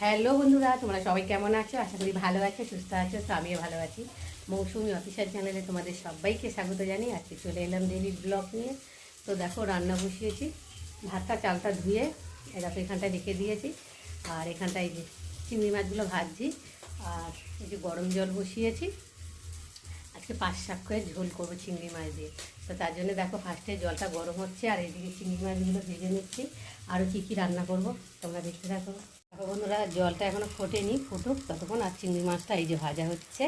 Hello বন্ধুরা, তোমরা সবাই কেমন আছো? আশা করি ভালো আছো, সুস্থ আছো। তো আমিও ভালো আছি। মৌসুমি অফিসিয়াল চ্যানেলে তোমাদের সবাইকে স্বাগত জানিয়ে আজকে চলে এলাম ডেইলি ব্লগ নিয়ে। তো দেখো, রান্না বসিয়েছি। ভাতটা চালটা ধুয়ে দেখো এখানটায় রেখে দিয়েছি। আর এখানটায় যে চিংড়ি মাছগুলো ভাজছি। আর এই যে গরম জল বসিয়েছি। আজকে 5 শাক করে ঝোল করবো চিংড়ি মাছ দিয়ে। তো তার জন্য দেখো ফার্স্টে জলটা গরম হচ্ছে, আর এদিকে চিংড়ি মাছগুলো ভেজে নিচ্ছি। আরও কী রান্না করব তোমরা দেখতে থাকো। দেখো বন্ধুরা, জলটা এখনও ফোটেনি, ফুটুক ততক্ষণ। আর চিংড়ি মাছটা এই যে ভাজা হচ্ছে।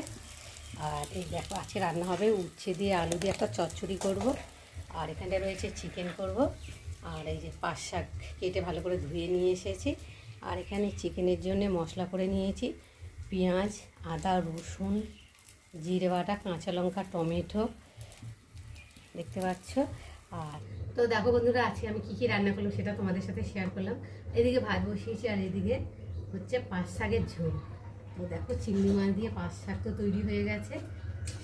আর এই দেখো আজকে রান্না হবে উচ্ছে দিয়ে আলু দিয়ে একটা চচ্চড়ি করব। আর এখানে রয়েছে চিকেন করব। আর এই যে 5 শাক কেটে ভালো করে ধুয়ে নিয়ে এসেছি। আর এখানে চিকেনের জন্য মশলা করে নিয়েছি, পেঁয়াজ, আদা, রসুন, জিরে বাটা, কাঁচা লঙ্কা, টমেটো, দেখতে পাচ্ছ। আর তো দেখো বন্ধুরা, আজকে আমি কী রান্না করলাম সেটা তোমাদের সাথে শেয়ার করলাম। এদিকে ভাত বসিয়েছি, আর এদিকে হচ্ছে 5 শাকের ঝোল। তো দেখো চিংড়ি মাছ দিয়ে 5 শাক তো তৈরি হয়ে গেছে।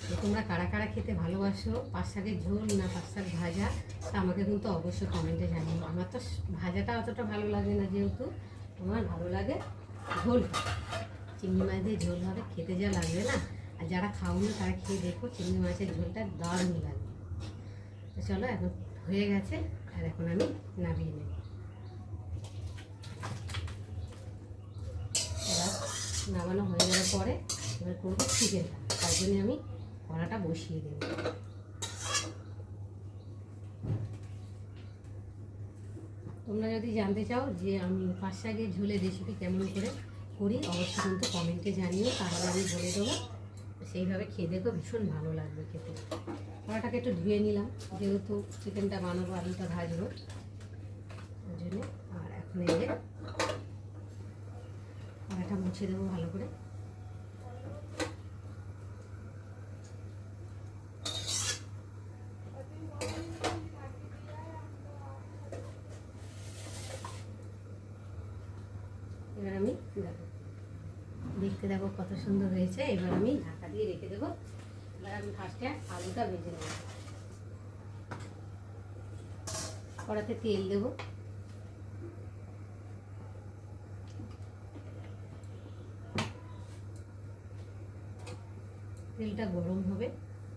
তো তোমরা কারা কারা খেতে ভালোবাসো, 5 শাকের ঝোল না 5 শাক ভাজা, তা আমাকে কিন্তু অবশ্যই কমেন্টে জানিও। আমার তো ভাজাটা অতটা ভালো লাগে না, যেহেতু আমার ভালো লাগে ঝোল। চিংড়ি মাছ দিয়ে ঝোল হবে, খেতে যা লাগবে না। আর যারা খাওনি তারা খেয়ে দেখো, চিংড়ি মাছের ঝোলটা দারুণ লাগবে। তো চলো, এখন হয়ে গেছে। আর এখন আমি নামিয়ে নেব। এবার নামানো হয়ে যাওয়ার পরে এবার করবো চিকেনটা। তার জন্য আমি কড়াটা বসিয়ে দেব। তোমরা যদি জানতে চাও যে আমি 5 শাকের ঝোলের রেসিপি কেমন করে করি, অবশ্যই কিন্তু কমেন্টে জানিও, তাহলে আমি বলে দেবো। সেইভাবে খেয়ে দেখো, ভীষণ ভালো লাগবে খেতে। কড়াটাকে একটু ধুয়ে নিলাম, যেহেতু চিকেনটা বানাবো, আলুটা ভাজবো ওই জন্য। আর এখন এই যে কড়াটা মুছে দেবো ভালো করে। এবার আমি দেখো, দেখতে দেখো কত সুন্দর হয়েছে। এবার আমি ঢাকা দিয়ে রেখে দেবো। এবার আমি ফার্স্টে আলুটা ভেজে নেব। কড়াতে তেল দেবো। তেলটা গরম হবে,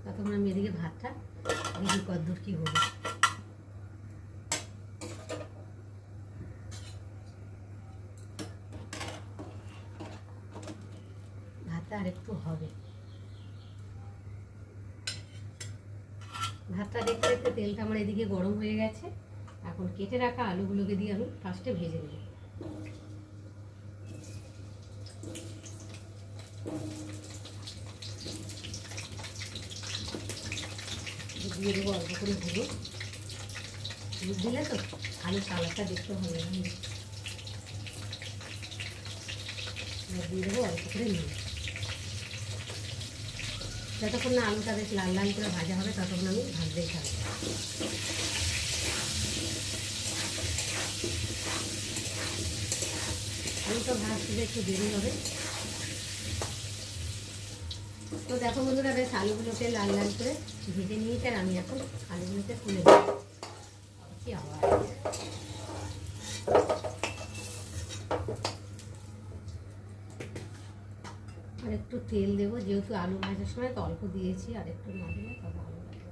ততক্ষণ আমি এদিকে ভাতটা দেখি কদ্দূর কী হবে। ভাতটা আর একটু হবে। ভাতটা দেখতে দেখতে তেলটা আমার এদিকে গরম হয়ে গেছে। এখন কেটে রাখা আলুগুলোকে দিয়ে আমি ফার্স্টে ভেজে নেব। দিয়ে দেবো অল্প করে হলুদ। হলুদ দিলে তো আলুর কালারটা দেখতে ভালো লাগে। দিয়ে দেবো অল্প করে নুন। যতক্ষণ না আলুটা বেশ লাল লাল করে ভাজা হবে, ততক্ষণ আমি ভাজতেই থাকবো। আলুটা ভাজতে একটু দেরি হবে। তো দেখো বন্ধুরা, বেশ আলুগুলোকে লাল লাল করে ভেজে নিয়েছি। আর আমি এখন আলুগুলোকে তুলে দেবো। কি আবার আর একটু তেল দেবো, যেহেতু আলু ভাজার সময় তো অল্প দিয়েছি, আর একটু না দিলে তো ভালো লাগবে।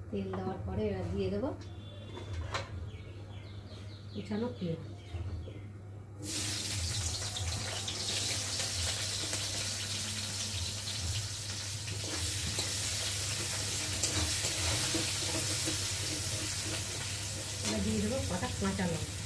তেল দেওয়ার পরে এবার দিয়ে দেবো কুচানো পেঁয়াজ। এবার দিয়ে দেবো কটা কাঁচা লঙ্কা।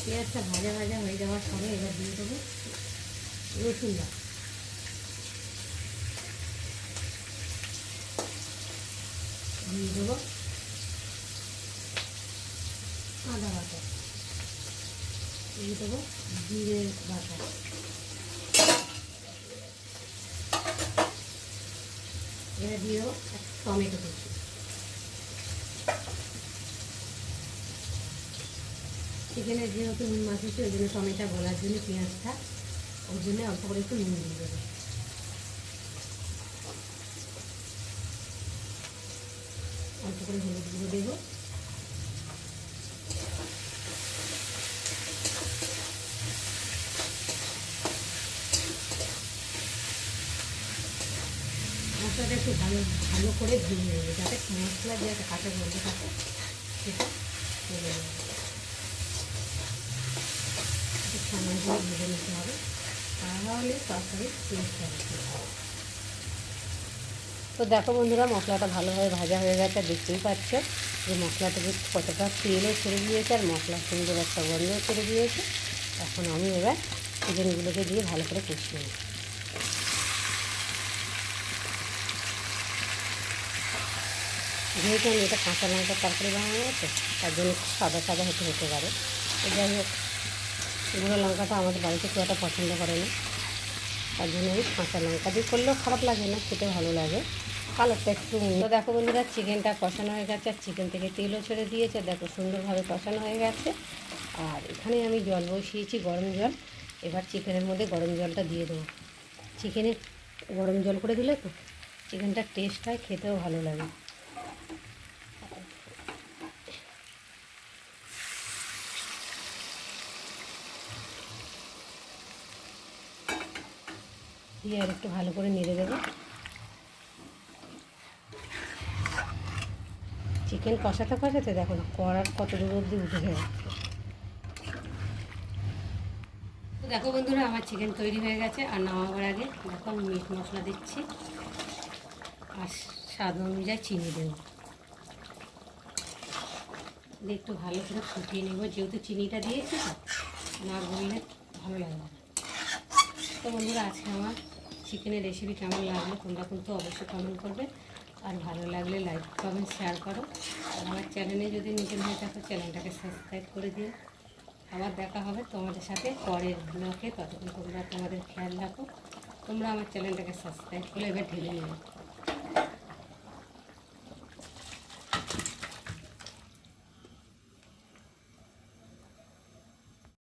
পেঁয়াজটা ভাজা ভাজা হয়ে যাওয়ার পরে এবার দিয়ে দেবো রসুন বাটা। দিয়ে দেবো আদা বাটা। দিয়ে দেবো জিরে বাটা। এবার দিয়ে দেবো টমেটো কুচি। চিকেনের যেহেতু নুন মাছ হচ্ছে, ওই জন্য টমেটো গলার জন্য পেঁয়াজটা ওই জন্য অল্প করে একটু নুন দিয়ে দেবো। অল্প করে হলুদ গুঁড়ো দেবো। মশলাটা একটু ভালো ভালো করে ভেজে নেবে, যাতে মশলার যে একটা কাঁচা গন্ধ থাকে সেটা চলে যাবে। একটু সময় দিয়ে ভেজে নিতে হবে, তাহলে তরকারি টেস্ট আসবে। তো দেখো বন্ধুরা, মশলাটা ভালোভাবে ভাজা হয়ে গেছে। দেখতেই পাচ্ছ যে মশলাটা কতটা তেলও ছেড়ে দিয়েছে আর মশলা সুন্দর একটা গন্ধও ছেড়ে দিয়েছে। এখন আমি এবার চিকেনগুলোকে দিয়ে ভালো করে কষিয়ে নিই। যেহেতু আমি এটা কাঁচা লঙ্কার তরকারি বানানো আছে, তার জন্য একটু সাদা সাদা হতে পারে। তো যাই হোক, গুঁড়ো লঙ্কাটা আমাদের বাড়িতে কেউ একটা পছন্দ করে না, তার জন্য আমি কাঁচা লঙ্কা দিয়ে করলেও খারাপ লাগে না, খেতে ভালো লাগে। কালারটা একটু তো দেখো বন্ধুরা, চিকেনটা কষানো হয়ে গেছে আর চিকেন থেকে তেলও ছেড়ে দিয়েছে। দেখো সুন্দরভাবে কষানো হয়ে গেছে। আর এখানে আমি জল বসিয়েছি, গরম জল। এবার চিকেনের মধ্যে গরম জলটা দিয়ে দেবো। চিকেনে গরম জল করে দিলে তো চিকেনটার টেস্ট হয়, খেতেও ভালো লাগে। দিয়ে আর একটু ভালো করে নেড়ে দেবো। চিকেন কষাতে কষাতে দেখো না কড়ার কত দূর অবধি উঠে যাচ্ছে। তো দেখো বন্ধুরা, আমার চিকেন তৈরি হয়ে গেছে। আর নামাবার আগে দেখো আমি মিট মশলা দিচ্ছি আর স্বাদ অনুযায়ী চিনি দেবো। দিয়ে একটু ভালো করে ফুটিয়ে নেবো, যেহেতু চিনিটা দিয়েছি তো, না বললে ভালো লাগবে না। তো বন্ধুরা, আজকে আমার চিকেনের রেসিপি কেমন লাগলো তোমরা কিন্তু অবশ্যই কমেন্ট করবে। আর ভালো লাগলে লাইক কমেন্ট শেয়ার করো। আর আমার চ্যানেলে যদি নতুন হয়ে থাকো চ্যানেলটাকে সাবস্ক্রাইব করে দিও। আবার দেখা হবে তোমাদের সাথে পরের ব্লগে। ততক্ষণ তোমরা তোমাদের খেয়াল রাখো। তোমরা আমার চ্যানেলটাকে সাবস্ক্রাইব করে এবার ঢেলে নেবে।